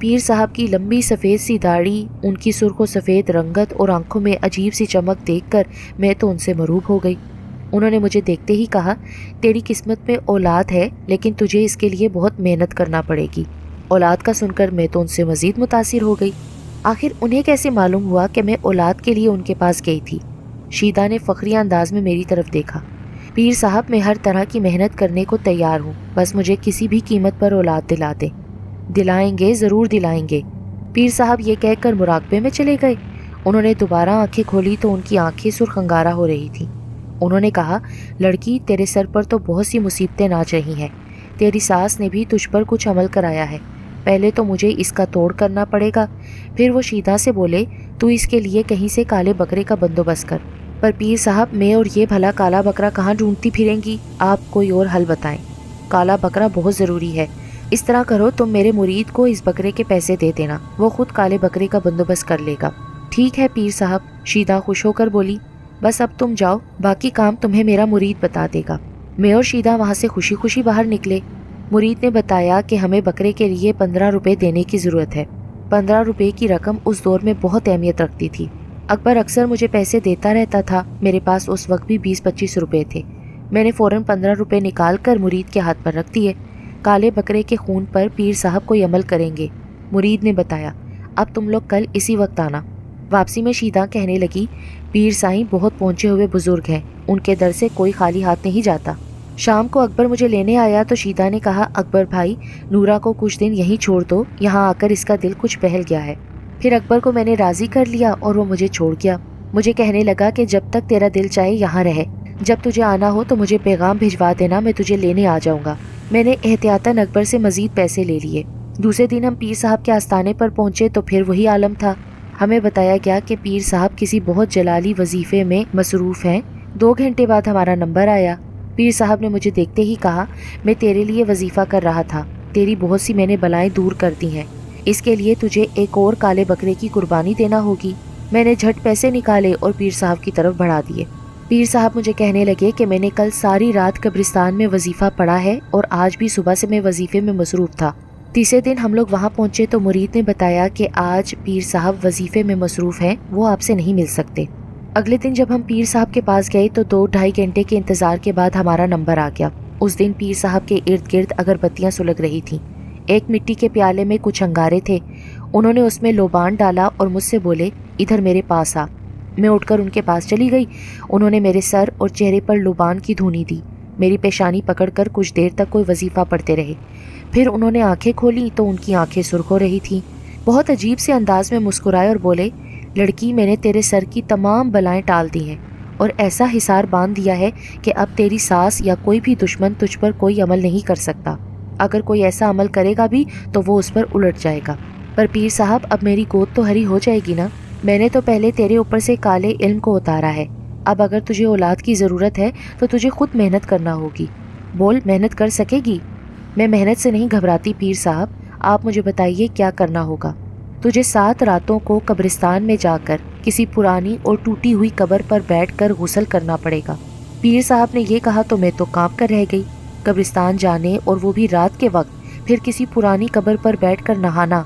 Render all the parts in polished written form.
پیر صاحب کی لمبی سفید سی داڑھی، ان کی سرخ و سفید رنگت اور آنکھوں میں عجیب سی چمک دیکھ کر میں تو ان سے مروب ہو گئی۔ انہوں نے مجھے دیکھتے ہی کہا، تیری قسمت میں اولاد ہے، لیکن تجھے اس کے لیے بہت محنت کرنا پڑے گی۔ اولاد کا سن کر میں تو ان سے مزید متاثر ہو گئی۔ آخر انہیں کیسے معلوم ہوا کہ میں اولاد کے لیے ان کے پاس گئی تھی؟ شیدا نے فخریہ انداز میں میری طرف دیکھا۔ پیر صاحب، میں ہر طرح کی محنت کرنے کو تیار ہوں، بس مجھے کسی بھی قیمت پر اولاد دلا دیں۔ دلائیں گے، ضرور دلائیں گے۔ پیر صاحب یہ کہہ کر مراقبے میں چلے گئے۔ انہوں نے دوبارہ آنکھیں کھولی تو ان کی آنکھیں سرخ انگارہ ہو رہی تھیں۔ انہوں نے کہا، لڑکی، تیرے سر پر تو بہت سی مصیبتیں ناچ رہی ہیں۔ تیری ساس نے بھی تجھ پر کچھ عمل کرایا ہے، پہلے تو مجھے اس کا توڑ کرنا پڑے گا۔ پھر وہ شیدا سے بولے، تو اس کے لیے کہیں سے کالے بکرے کا بندوبست کر۔ پر پیر صاحب، میں اور یہ بھلا کالا بکرا کہاں ڈھونڈتی پھریں گی؟ آپ کوئی اور حل بتائیں۔ کالا بکرا بہت ضروری ہے۔ اس طرح کرو، تم میرے مرید کو اس بکرے کے پیسے دے دینا، وہ خود کالے بکرے کا بندوبست کر لے گا۔ ٹھیک ہے پیر صاحب، شیدا خوش ہو کر بولی۔ بس اب تم جاؤ، باقی کام تمہیں میرا مرید بتا دے گا۔ میں اور شیدا وہاں سے خوشی خوشی باہر نکلے۔ مرید نے بتایا کہ ہمیں بکرے کے لیے 15 روپے دینے کی ضرورت ہے۔ 15 روپے کی رقم اس دور میں بہت اہمیت رکھتی تھی۔ اکبر اکثر مجھے پیسے دیتا رہتا تھا، میرے پاس اس وقت بھی 20-25 روپے تھے۔ میں نے فوراً 15 روپے نکال کر مرید کے ہاتھ پر رکھ دیے۔ کالے بکرے کے خون پر پیر صاحب کوئی عمل کریں گے، مرید نے بتایا۔ اب تم لوگ کل اسی وقت آنا۔ واپسی میں شیدا کہنے لگی، پیر سائیں بہت پہنچے ہوئے بزرگ ہیں، ان کے در سے کوئی خالی ہاتھ نہیں جاتا۔ شام کو اکبر مجھے لینے آیا تو شیدا نے کہا، اکبر بھائی، نورا کو کچھ دن یہیں چھوڑ دو، یہاں آ کر اس کا دل کچھ بہل گیا ہے۔ پھر اکبر کو میں نے راضی کر لیا اور وہ مجھے چھوڑ گیا۔ مجھے کہنے لگا کہ جب تک تیرا دل چاہے یہاں رہے، جب تجھے آنا ہو تو مجھے پیغام بھجوا دینا، میں تجھے لینے آ جاؤں گا۔ میں نے احتیاطاً اکبر سے مزید پیسے لے لیے۔ دوسرے دن ہم پیر صاحب کے آستانے پر پہنچے تو پھر وہی عالم تھا۔ ہمیں بتایا گیا کہ پیر صاحب کسی بہت جلالی وظیفے میں مصروف ہیں۔ 2 گھنٹے بعد ہمارا نمبر آیا۔ پیر صاحب نے مجھے دیکھتے ہی کہا، میں تیرے لیے وظیفہ کر رہا تھا، تیری بہت سی میں نے بلائیں دور کر دی ہیں، اس کے لیے تجھے ایک اور کالے بکرے کی قربانی دینا ہوگی۔ میں نے جھٹ پیسے نکالے اور پیر صاحب کی طرف بڑھا دیے۔ پیر صاحب مجھے کہنے لگے کہ میں نے کل ساری رات قبرستان میں وظیفہ پڑھا ہے اور آج بھی صبح سے میں وظیفے میں مصروف تھا۔ تیسرے دن ہم لوگ وہاں پہنچے تو مرید نے بتایا کہ آج پیر صاحب وظیفے میں مصروف ہیں، وہ آپ سے نہیں مل سکتے۔ اگلے دن جب ہم پیر صاحب کے پاس گئے تو 2-2.5 گھنٹے کے انتظار کے بعد ہمارا نمبر آ گیا۔ اس دن پیر صاحب کے ارد گرد اگربتیاں سلگ رہی تھیں۔ ایک مٹی کے پیالے میں کچھ انگارے تھے، انہوں نے اس میں لوبان ڈالا اور مجھ سے بولے، ادھر میرے پاس آ۔ میں اٹھ کر ان کے پاس چلی گئی۔ انہوں نے میرے سر اور چہرے پر لوبان کی دھونی دی، میری پیشانی پکڑ کر کچھ دیر تک کوئی وظیفہ پڑھتے رہے۔ پھر انہوں نے آنکھیں کھولی تو ان کی آنکھیں سرخ ہو رہی تھیں۔ بہت عجیب سے انداز میں مسکرائے اور بولے، لڑکی، میں نے تیرے سر کی تمام بلائیں ٹال دی ہیں اور ایسا حصار باندھ دیا ہے کہ اب تیری ساس یا کوئی بھی دشمن تجھ پر کوئی عمل نہیں کر سکتا۔ اگر کوئی ایسا عمل کرے گا بھی تو وہ اس پر الٹ جائے گا۔ پر پیر صاحب، اب میری گود تو ہری ہو جائے گی نا؟ میں نے تو پہلے تیرے اوپر سے کالے علم کو اتارا ہے، اب اگر تجھے اولاد کی ضرورت ہے تو تجھے خود محنت کرنا ہوگی۔ بول، محنت کر سکے گی؟ میں محنت سے نہیں گھبراتی پیر صاحب، آپ مجھے بتائیے کیا کرنا ہوگا۔ تجھے 7 راتوں کو قبرستان میں جا کر کسی پرانی اور ٹوٹی ہوئی قبر پر بیٹھ کر غسل کرنا پڑے گا۔ پیر صاحب نے یہ کہا تو میں تو کانپ کر رہ گئی۔ قبرستان جانے اور وہ بھی رات کے وقت، پھر کسی پرانی قبر پر بیٹھ کر نہانا،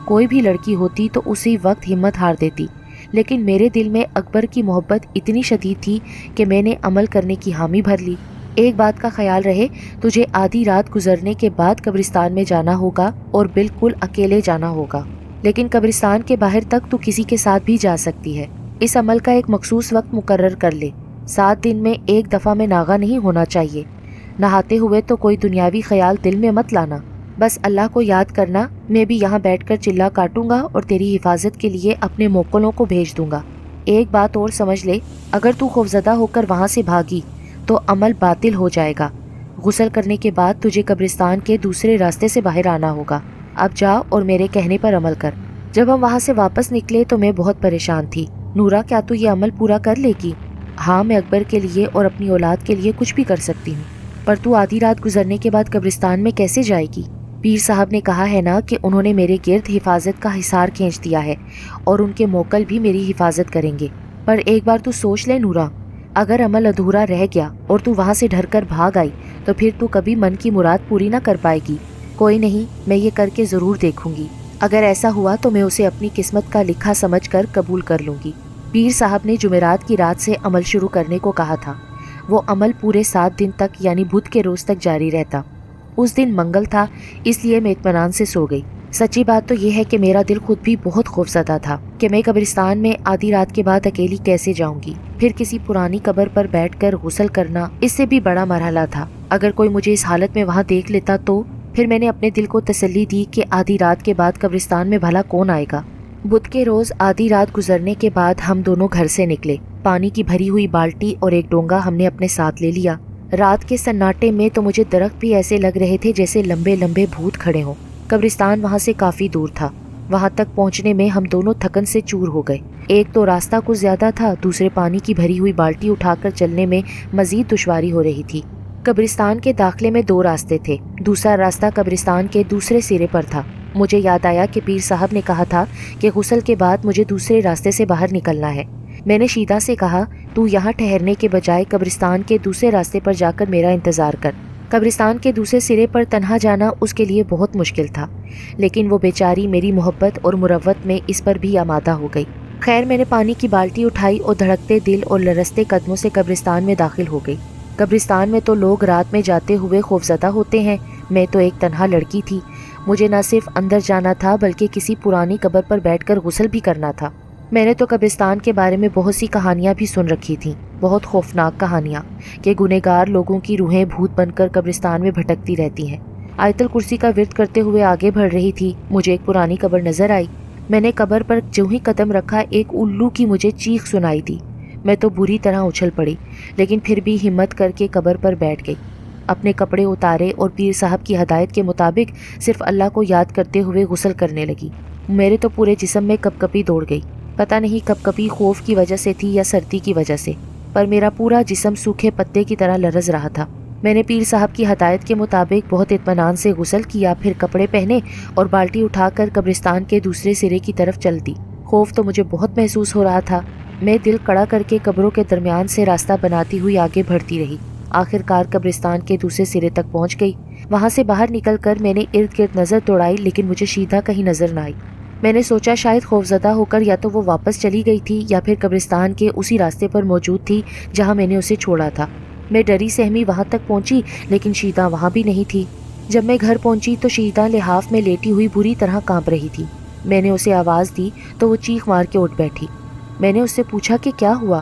کوئی بھی لڑکی ہوتی تو اسی وقت ہمت ہار دیتی، لیکن میرے دل میں اکبر کی محبت اتنی شدید تھی کہ میں نے عمل کرنے کی حامی بھر لی۔ ایک بات کا خیال رہے، تجھے آدھی رات گزرنے کے بعد قبرستان میں جانا ہوگا اور بالکل اکیلے جانا ہوگا، لیکن قبرستان کے باہر تک تو کسی کے ساتھ بھی جا سکتی ہے۔ اس عمل کا ایک مخصوص وقت مقرر کر لے۔ 7 دن میں ایک دفعہ میں ناغہ نہیں ہونا چاہیے۔ نہاتے ہوئے تو کوئی دنیاوی خیال دل میں مت لانا، بس اللہ کو یاد کرنا۔ میں بھی یہاں بیٹھ کر چلا کاٹوں گا اور تیری حفاظت کے لیے اپنے موکلوں کو بھیج دوں گا۔ ایک بات اور سمجھ لے، اگر تو خوفزدہ ہو کر وہاں سے بھاگی تو عمل باطل ہو جائے گا۔ غسل کرنے کے بعد تجھے قبرستان کے دوسرے راستے سے باہر آنا ہوگا۔ اب جا اور میرے کہنے پر عمل کر۔ جب ہم وہاں سے واپس نکلے تو میں بہت پریشان تھی۔ نورا، کیا تو یہ عمل پورا کر لے گی؟ ہاں، میں اکبر کے لیے اور اپنی اولاد کے لیے کچھ بھی کر سکتی ہوں، پر تو آدھی رات گزرنے کے بعد قبرستان میں کیسے جائے گی؟ پیر صاحب نے کہا ہے نا کہ انہوں نے میرے گرد حفاظت کا حصار کھینچ دیا ہے اور ان کے موکل بھی میری حفاظت کریں گے۔ پر ایک بار تو سوچ لے نورا، اگر عمل ادھورا رہ گیا اور تو وہاں سے ڈر کر بھاگ آئی تو پھر تو کبھی من کی مراد پوری نہ کر پائے گی۔ کوئی نہیں، میں یہ کر کے ضرور دیکھوں گی۔ اگر ایسا ہوا تو میں اسے اپنی قسمت کا لکھا سمجھ کر قبول کر لوں گی۔ پیر صاحب نے جمعرات کی رات سے عمل شروع کرنے کو کہا تھا۔ وہ عمل پورے 7 دن تک یعنی بدھ کے روز تک جاری رہتا۔ اس دن منگل تھا، اس لیے میں اطمینان سے سو گئی۔ سچی بات تو یہ ہے کہ میرا دل خود بھی بہت خوفزدہ تھا کہ میں قبرستان میں آدھی رات کے بعد اکیلی کیسے جاؤں گی۔ پھر کسی پرانی قبر پر بیٹھ کر غسل کرنا اس سے بھی بڑا مرحلہ تھا۔ اگر کوئی مجھے اس حالت میں وہاں دیکھ لیتا تو پھر میں نے اپنے دل کو تسلی دی کہ آدھی رات کے بعد قبرستان میں بھلا کون آئے گا۔ بدھ کے روز آدھی رات گزرنے کے بعد ہم دونوں گھر سے نکلے۔ پانی کی بھری ہوئی بالٹی اور ایک ڈونگا ہم نے اپنے ساتھ لے لیا۔ رات کے سناٹے میں تو مجھے درخت بھی ایسے لگ رہے تھے جیسے لمبے لمبے بھوت کھڑے ہوں۔ قبرستان وہاں سے کافی دور تھا۔ وہاں تک پہنچنے میں ہم دونوں تھکن سے چور ہو گئے۔ ایک تو راستہ کچھ زیادہ تھا، دوسرے پانی کی بھری ہوئی بالٹی اٹھا کر چلنے میں مزید دشواری ہو رہی تھی۔ قبرستان کے داخلے میں 2 راستے تھے، دوسرا راستہ قبرستان کے دوسرے سرے پر تھا۔ مجھے یاد آیا کہ پیر صاحب نے کہا تھا کہ غسل کے بعد مجھے دوسرے راستے سے باہر نکلنا ہے۔ میں نے شیدا سے کہا، تو یہاں ٹھہرنے کے بجائے قبرستان کے دوسرے راستے پر جا کر میرا انتظار کر۔ قبرستان کے دوسرے سرے پر تنہا جانا اس کے لیے بہت مشکل تھا، لیکن وہ بیچاری میری محبت اور مروت میں اس پر بھی آمادہ ہو گئی۔ خیر میں نے پانی کی بالٹی اٹھائی اور دھڑکتے دل اور لرزتے قدموں سے قبرستان میں داخل ہو گئی۔ قبرستان میں تو لوگ رات میں جاتے ہوئے خوفزدہ ہوتے ہیں، میں تو ایک تنہا لڑکی تھی۔ مجھے نہ صرف اندر جانا تھا بلکہ کسی پرانی قبر پر بیٹھ کر غسل بھی کرنا تھا۔ میں نے تو قبرستان کے بارے میں بہت سی کہانیاں بھی سن رکھی تھیں، بہت خوفناک کہانیاں کہ گنہگار لوگوں کی روحیں بھوت بن کر قبرستان میں بھٹکتی رہتی ہیں۔ آیت الکرسی کا ورد کرتے ہوئے آگے بڑھ رہی تھی، مجھے ایک پرانی قبر نظر آئی۔ میں نے قبر پر جو ہی قدم رکھا ایک الو کی مجھے چیخ سنائی دی۔ میں تو بری طرح اچھل پڑی، لیکن پھر بھی ہمت کر کے قبر پر بیٹھ گئی۔ اپنے کپڑے اتارے اور پیر صاحب کی ہدایت کے مطابق صرف اللہ کو یاد کرتے ہوئے غسل کرنے لگی۔ میرے تو پورے جسم میں کپکپی دوڑ گئی۔ پتہ نہیں کپکپی خوف کی وجہ سے تھی یا سردی کی وجہ سے، پر میرا پورا جسم سوکھے پتے کی طرح لرز رہا تھا۔ میں نے پیر صاحب کی ہدایت کے مطابق بہت اطمینان سے غسل کیا، پھر کپڑے پہنے اور بالٹی اٹھا کر قبرستان کے دوسرے سرے کی طرف چل دی۔ خوف تو مجھے بہت محسوس ہو رہا تھا۔ میں دل کڑا کر کے قبروں کے درمیان سے راستہ بناتی ہوئی آگے بڑھتی رہی۔ آخر کار قبرستان کے دوسرے سرے تک پہنچ گئی۔ وہاں سے باہر نکل کر میں نے ارد گرد نظر دوڑائی، لیکن مجھے شیدا کہیں نظر نہ آئی۔ میں نے سوچا شاید خوفزدہ ہو کر یا تو وہ واپس چلی گئی تھی یا پھر قبرستان کے اسی راستے پر موجود تھی جہاں میں نے اسے چھوڑا تھا۔ میں ڈری سہمی وہاں تک پہنچی، لیکن شیدا وہاں بھی نہیں تھی۔ جب میں گھر پہنچی تو شیدا لحاف میں لیٹی ہوئی بری طرح کانپ رہی تھی۔ میں نے اسے آواز دی تو وہ چیخ مار کے اٹھ بیٹھی۔ میں نے اس سے پوچھا کہ کیا ہوا؟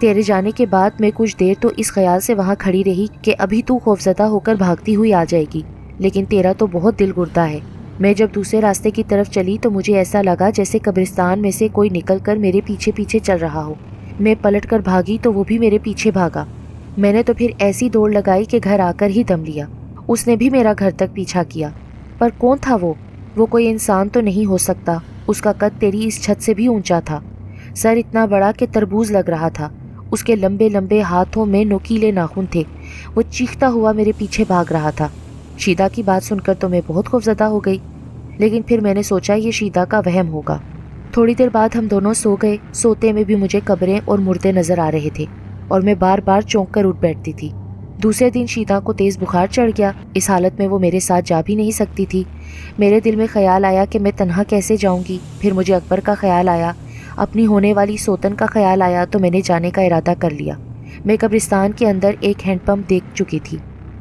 تیرے جانے کے بعد میں کچھ دیر تو اس خیال سے وہاں کھڑی رہی کہ ابھی تو خوفزدہ ہو کر بھاگتی ہوئی آ جائے گی، لیکن تیرا تو بہت دل گردہ ہے۔ میں جب دوسرے راستے کی طرف چلی تو مجھے ایسا لگا جیسے قبرستان میں سے کوئی نکل کر میرے پیچھے پیچھے چل رہا ہو۔ میں پلٹ کر بھاگی تو وہ بھی میرے پیچھے بھاگا۔ میں نے تو پھر ایسی دوڑ لگائی کہ گھر آ کر ہی دم لیا۔ اس نے بھی میرا گھر تک پیچھا کیا، پر کون تھا وہ؟ وہ کوئی انسان تو نہیں ہو سکتا، اس کا قد تیری اس چھت سے بھی اونچا تھا، سر اتنا بڑا کہ تربوز لگ رہا تھا، اس کے لمبے لمبے ہاتھوں میں نوکیلے ناخن تھے، وہ چیختا ہوا میرے پیچھے بھاگ رہا تھا۔ شیدا کی بات سن کر تو میں بہت خوفزدہ ہو گئی، لیکن پھر میں نے سوچا یہ شیدا کا وہم ہوگا۔ تھوڑی دیر بعد ہم دونوں سو گئے۔ سوتے میں بھی مجھے قبریں اور مردے نظر آ رہے تھے اور میں بار بار چونک کر اٹھ بیٹھتی تھی۔ دوسرے دن شیدا کو تیز بخار چڑھ گیا۔ اس حالت میں وہ میرے ساتھ جا بھی نہیں سکتی تھی۔ میرے دل میں خیال آیا کہ میں تنہا کیسے جاؤں گی۔ پھر مجھے اکبر کا خیال آیا، اپنی ہونے والی سوتن کا خیال آیا، تو میں نے جانے کا ارادہ کر لیا۔ میں قبرستان کے اندر ایک ہینڈ پمپ دیکھ چکی تھی۔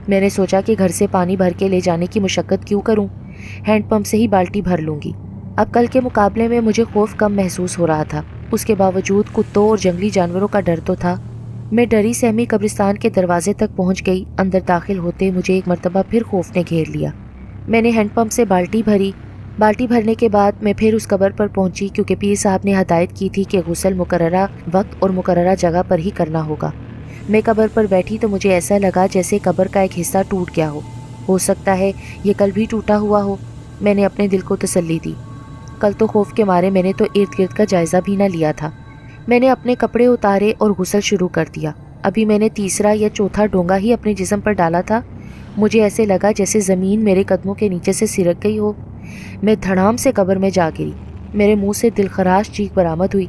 میں نے سوچا کہ گھر سے پانی بھر کے لے جانے کی مشقت کیوں کروں، ہینڈ پمپ سے ہی بالٹی بھر لوں گی۔ اب کل کے مقابلے میں مجھے خوف کم محسوس ہو رہا تھا، اس کے باوجود کتوں اور جنگلی جانوروں کا ڈر تو تھا۔ میں ڈری سہمی قبرستان کے دروازے تک پہنچ گئی۔ اندر داخل ہوتے مجھے ایک مرتبہ پھر خوف نے گھیر لیا۔ میں نے ہینڈ پمپ سے بالٹی بھری۔ بالٹی بھرنے کے بعد میں پھر اس قبر پر پہنچی، کیونکہ پیر صاحب نے ہدایت کی تھی کہ غسل مقررہ وقت اور مقررہ جگہ پر ہی کرنا ہوگا۔ میں قبر پر بیٹھی تو مجھے ایسا لگا جیسے قبر کا ایک حصہ ٹوٹ گیا ہو سکتا ہے یہ کل بھی ٹوٹا ہوا ہو۔ میں نے اپنے دل کو تسلی دی، کل تو خوف کے مارے میں نے تو ارد گرد کا جائزہ بھی نہ لیا تھا۔ میں نے اپنے کپڑے اتارے اور غسل شروع کر دیا۔ ابھی میں نے تیسرا یا چوتھا ڈونگا ہی اپنے جسم پر ڈالا تھا، مجھے ایسے لگا جیسے زمین میرے قدموں کے نیچے سے سرک گئی ہو۔ میں دھڑام سے قبر میں جا گری۔ میرے منہ سے دل خراش چیخ برآمد ہوئی۔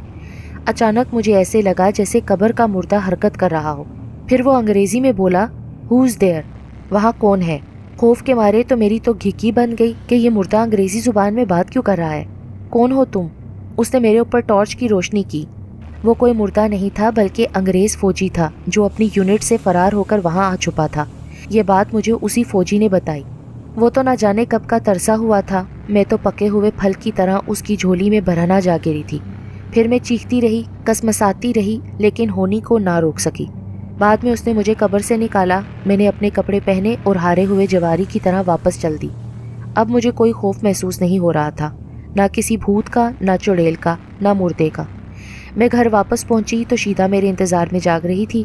اچانک مجھے ایسے لگا جیسے قبر کا مردہ حرکت کر رہا ہو۔ پھر وہ انگریزی میں بولا، "Who's there؟ وہاں کون ہے؟" خوف کے مارے تو میری تو گھکی بن گئی کہ یہ مردہ انگریزی زبان میں بات کیوں کر رہا ہے. کون ہو تم؟ اس نے میرے اوپر ٹارچ کی روشنی کی. وہ کوئی مردہ نہیں تھا بلکہ انگریز فوجی تھا جو اپنی یونٹ سے فرار ہو کر وہاں آ چھپا تھا. یہ بات مجھے اسی فوجی نے بتائی. وہ تو نہ جانے کب کا ترسا ہوا تھا. میں تو پکے ہوئے پھل کی طرح اس کی جھولی میں برہنہ جا گری تھی. پھر میں چیختی رہی، کسمساتی رہی، لیکن ہونی کو نہ روک سکی. بعد میں اس نے مجھے قبر سے نکالا. میں نے اپنے کپڑے پہنے اور ہارے ہوئے جواری کی طرح واپس چل دی. اب مجھے کوئی خوف محسوس نہیں ہو رہا تھا، نہ کسی بھوت کا، نہ چڑیل کا، نہ مردے کا. میں گھر واپس پہنچی تو شیدا میرے انتظار میں جاگ رہی تھی.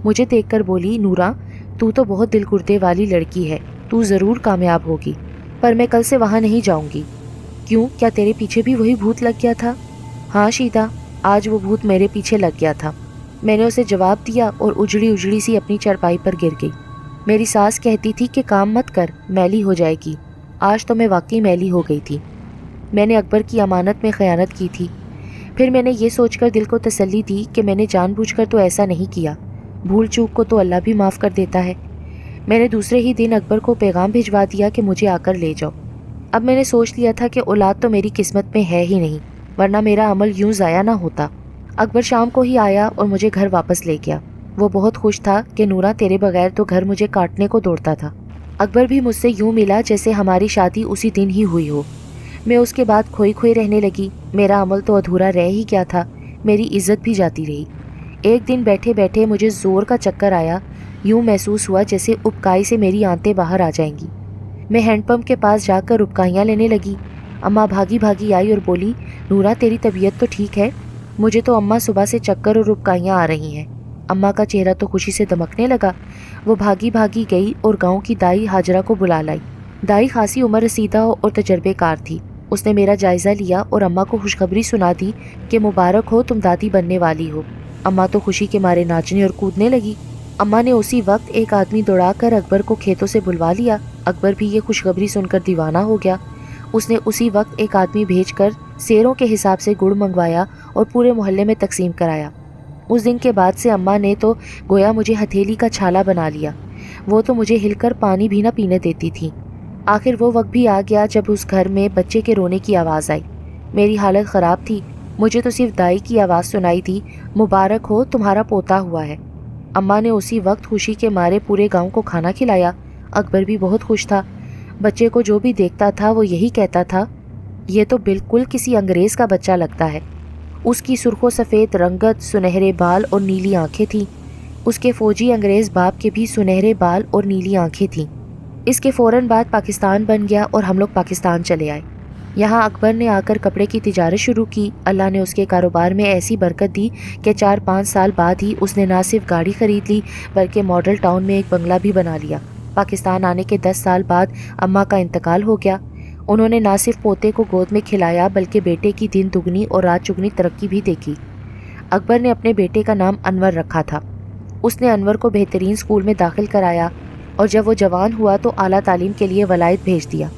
مجھے دیکھ کر بولی، نورا تو بہت دل گردے والی لڑکی ہے، تو ضرور کامیاب ہوگی، پر میں کل سے وہاں نہیں جاؤں گی. کیوں؟ کیا تیرے پیچھے بھی وہی بھوت لگ گیا تھا؟ ہاں شیدا، آج وہ بھوت میرے پیچھے لگ گیا تھا. میں نے اسے جواب دیا اور اجڑی اجڑی سی اپنی چارپائی پر گر گئی. میری ساس کہتی تھی کہ کام مت کر، میلی ہو جائے گی. آج تو میں واقعی میلی ہو گئی تھی. میں نے اکبر کی امانت میں خیانت کی تھی. پھر میں نے یہ سوچ کر دل کو تسلی دی کہ میں نے جان بوجھ کر تو ایسا نہیں کیا، بھول چوک کو تو اللہ بھی معاف کر دیتا ہے. میں نے دوسرے ہی دن اکبر کو پیغام بھجوا دیا کہ مجھے آ کر لے جاؤ. اب میں نے سوچ لیا تھا کہ اولاد تو میری قسمت میں ہے ہی نہیں، ورنہ میرا عمل یوں ضائع نہ ہوتا. اکبر شام کو ہی آیا اور مجھے گھر واپس لے گیا. وہ بہت خوش تھا کہ نورا تیرے بغیر تو گھر مجھے کاٹنے کو دوڑتا تھا. اکبر بھی مجھ سے یوں ملا جیسے ہماری شادی اسی دن ہی ہوئی ہو. میں اس کے بعد کھوئی کھوئی رہنے لگی. میرا عمل تو ادھورا رہ ہی گیا تھا، میری عزت بھی جاتی رہی. ایک دن بیٹھے بیٹھے مجھے زور کا چکر آیا. یوں محسوس ہوا جیسے اپکائی سے میری آنتیں باہر آ جائیں گی. میں ہینڈ پمپ کے پاس جا کر اپکائیاں لینے لگی. اماں بھاگی بھاگی آئی اور بولی، نورا تیری طبیعت تو ٹھیک ہے؟ مجھے تو اماں صبح سے چکر اور اپکائیاں آ رہی ہیں. اماں کا چہرہ تو خوشی سے دمکنے لگا. وہ بھاگی بھاگی گئی اور گاؤں کی دائی حاجرہ کو بلا لائی. دائی خاصی عمر رسیدہ اور تجربے کار تھی. اس نے میرا جائزہ لیا اور اماں کو خوشخبری سنا دی کہ مبارک ہو، تم دادی بننے والی ہو. اماں تو خوشی کے مارے ناچنے اور کودنے لگی. اماں نے اسی وقت ایک آدمی دوڑا کر اکبر کو کھیتوں سے بلوا لیا. اکبر بھی یہ خوشخبری سن کر دیوانہ ہو گیا. اس نے اسی وقت ایک آدمی بھیج کر سیروں کے حساب سے گڑ منگوایا اور پورے محلے میں تقسیم کرایا. اس دن کے بعد سے اماں نے تو گویا مجھے ہتھیلی کا چھالا بنا لیا. وہ تو مجھے ہل کر پانی بھی نہ پینے دیتی تھی. آخر وہ وقت بھی آ گیا جب اس گھر میں بچے کے رونے کی آواز آئی. میری حالت خراب تھی. مجھے تو صرف دائی کی آواز سنائی تھی، مبارک ہو، تمہارا پوتا ہوا ہے. اماں نے اسی وقت خوشی کے مارے پورے گاؤں کو کھانا کھلایا. اکبر بھی بہت خوش تھا. بچے کو جو بھی دیکھتا تھا وہ یہی کہتا تھا، یہ تو بالکل کسی انگریز کا بچہ لگتا ہے. اس کی سرخ و سفید رنگت، سنہرے بال اور نیلی آنکھیں تھیں. اس کے فوجی انگریز باپ کے بھی سنہرے بال اور نیلی آنکھیں تھیں. اس کے فوراً بعد پاکستان بن گیا اور ہم لوگ پاکستان چلے آئے. یہاں اکبر نے آ کر کپڑے کی تجارت شروع کی. اللہ نے اس کے کاروبار میں ایسی برکت دی کہ 4-5 سال بعد ہی اس نے نہ صرف گاڑی خرید لی بلکہ ماڈل ٹاؤن میں ایک بنگلہ بھی بنا لیا. پاکستان آنے کے 10 سال بعد اماں کا انتقال ہو گیا. انہوں نے نہ صرف پوتے کو گود میں کھلایا بلکہ بیٹے کی دن دگنی اور رات چگنی ترقی بھی دیکھی. اکبر نے اپنے بیٹے کا نام انور رکھا تھا. اس نے انور کو بہترین اسکول میں داخل کرایا اور جب وہ جوان ہوا تو اعلیٰ تعلیم کے لیے ولایت بھیج دیا.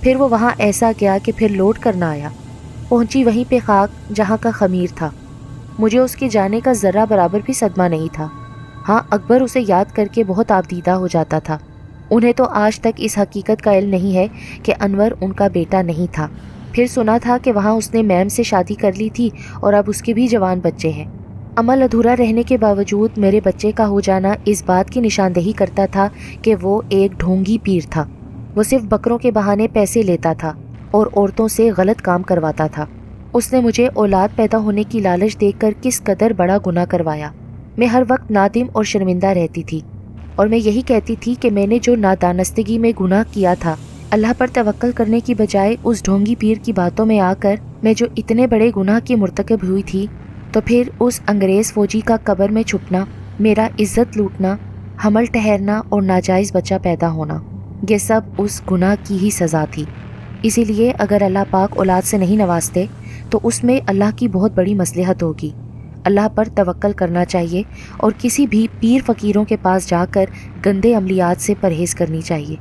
پھر وہ وہاں ایسا گیا کہ پھر لوٹ کر نہ آیا. پہنچی وہیں پہ خاک جہاں کا خمیر تھا. مجھے اس کے جانے کا ذرہ برابر بھی صدمہ نہیں تھا. ہاں، اکبر اسے یاد کر کے بہت آبدیدہ ہو جاتا تھا. انہیں تو آج تک اس حقیقت کا علم نہیں ہے کہ انور ان کا بیٹا نہیں تھا. پھر سنا تھا کہ وہاں اس نے میم سے شادی کر لی تھی اور اب اس کے بھی جوان بچے ہیں. عمل ادھورا رہنے کے باوجود میرے بچے کا ہو جانا اس بات کی نشاندہی کرتا تھا کہ وہ ایک ڈھونگی پیر تھا. وہ صرف بکروں کے بہانے پیسے لیتا تھا اور عورتوں سے غلط کام کرواتا تھا. اس نے مجھے اولاد پیدا ہونے کی لالچ دیکھ کر کس قدر بڑا گناہ کروایا. میں ہر وقت نادم اور شرمندہ رہتی تھی اور میں یہی کہتی تھی کہ میں نے جو نادانستگی میں گناہ کیا تھا، اللہ پر توکل کرنے کی بجائے اس ڈھونگی پیر کی باتوں میں آ کر میں جو اتنے بڑے گناہ کی مرتکب ہوئی تھی، تو پھر اس انگریز فوجی کا قبر میں چھپنا، میرا عزت لوٹنا، حمل ٹھہرنا اور ناجائز بچہ پیدا ہونا، یہ سب اس گناہ کی ہی سزا تھی. اسی لیے اگر اللہ پاک اولاد سے نہیں نوازتے تو اس میں اللہ کی بہت بڑی مصلحت ہوگی. اللہ پر توکل کرنا چاہیے اور کسی بھی پیر فقیروں کے پاس جا کر گندے عملیات سے پرہیز کرنی چاہیے.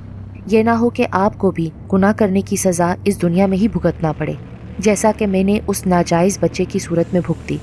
یہ نہ ہو کہ آپ کو بھی گناہ کرنے کی سزا اس دنیا میں ہی بھگتنا پڑے، جیسا کہ میں نے اس ناجائز بچے کی صورت میں بھگتی.